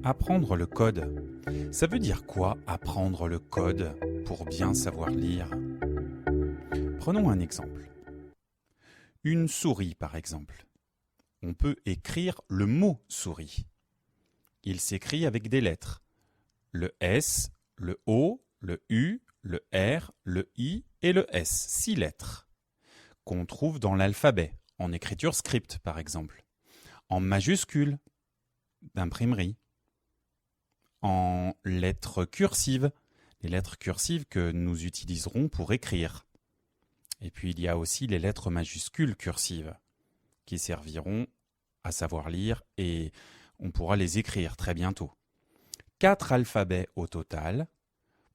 Apprendre le code. Ça veut dire quoi, apprendre le code, pour bien savoir lire? Prenons un exemple. Une souris, par exemple. On peut écrire le mot souris. Il s'écrit avec des lettres. Le S, le O, le U, le R, le I et le S. 6 lettres. Qu'on trouve dans l'alphabet, en écriture script, par exemple. En majuscules, d'imprimerie. En lettres cursives, les lettres cursives que nous utiliserons pour écrire. Et puis il y a aussi les lettres majuscules cursives qui serviront à savoir lire et on pourra les écrire très bientôt. 4 alphabets au total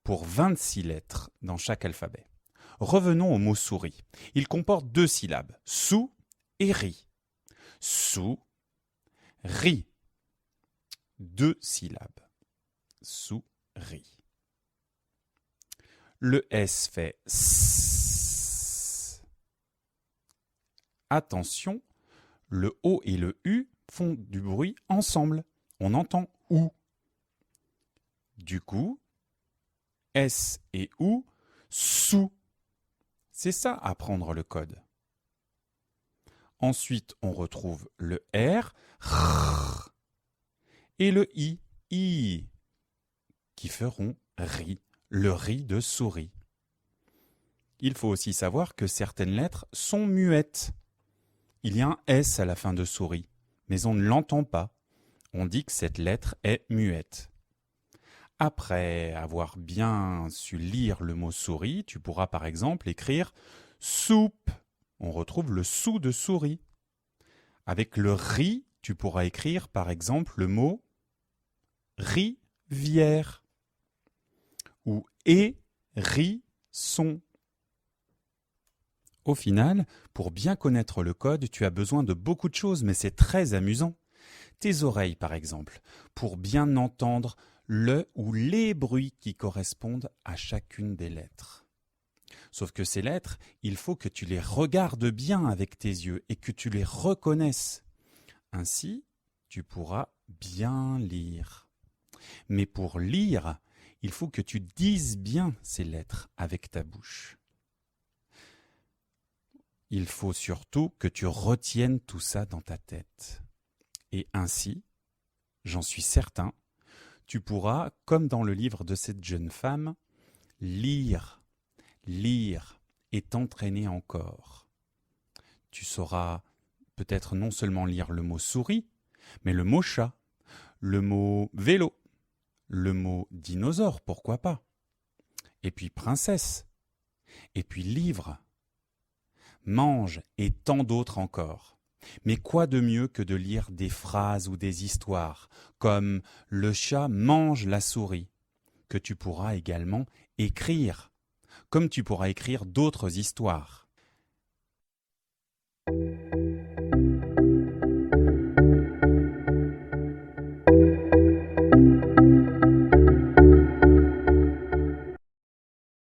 pour 26 lettres dans chaque alphabet. Revenons au mot souris. Il comporte 2 syllabes, sou et ri. Sou, ri. 2 syllabes. Souris. Le S fait S. Attention, le O et le U font du bruit ensemble. On entend OU. Du coup, S et OU, sou. C'est ça, apprendre le code. Ensuite, on retrouve le R, et le I, qui feront ri, le ri de souris. Il faut aussi savoir que certaines lettres sont muettes. Il y a un S à la fin de souris, mais on ne l'entend pas. On dit que cette lettre est muette. Après avoir bien su lire le mot souris, tu pourras par exemple écrire soupe. On retrouve le sou de souris. Avec le ri, tu pourras écrire par exemple le mot rivière. Ou hérisson. Au final, pour bien connaître le code, tu as besoin de beaucoup de choses, mais c'est très amusant. Tes oreilles, par exemple, pour bien entendre le ou les bruits qui correspondent à chacune des lettres. Sauf que ces lettres, il faut que tu les regardes bien avec tes yeux et que tu les reconnaisses. Ainsi, tu pourras bien lire. Mais pour lire, il faut que tu dises bien ces lettres avec ta bouche. Il faut surtout que tu retiennes tout ça dans ta tête. Et ainsi, j'en suis certain, tu pourras, comme dans le livre de cette jeune femme, lire et t'entraîner encore. Tu sauras peut-être non seulement lire le mot souris, mais le mot chat, le mot vélo, le mot dinosaure, pourquoi pas? Et puis princesse, et puis livre, mange et tant d'autres encore. Mais quoi de mieux que de lire des phrases ou des histoires, comme « Le chat mange la souris », que tu pourras également écrire, comme tu pourras écrire d'autres histoires.